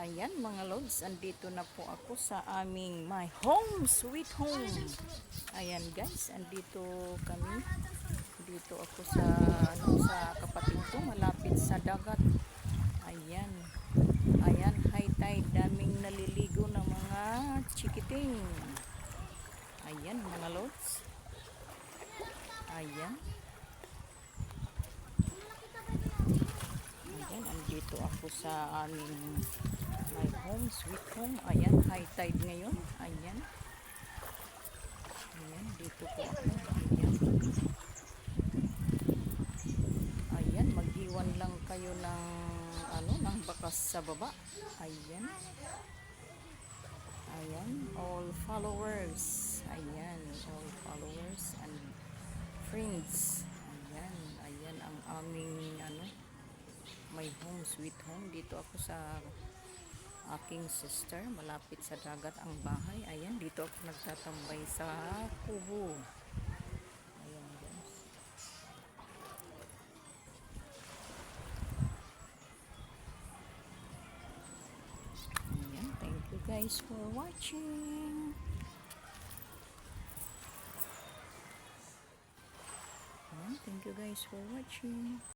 Ayan mga lods, andito na po ako sa aming my home, sweet home. Ayan guys, andito kami. Dito ako sa sa kapatid ko, malapit sa dagat. Ayan. Ayan, high tide, daming naliligo ng mga chikiting. Ayan mga lods. Ayan. Ayan, andito ako sa aming my home, sweet home. Ayan, high tide ngayon. Ayan. Ayan, dito po ako. Ayan. Ayan, mag-iwan lang kayo ng ng bakas sa baba. Ayan. Ayan, all followers. Ayan, all followers and friends. Ayan, ayan ang aming my home, sweet home. Dito ako sa aking sister, malapit sa dagat ang bahay. Ayan, dito ako nagtatambay sa kubo. Ayan guys. Ayan, thank you guys for watching. Ayan, thank you guys for watching.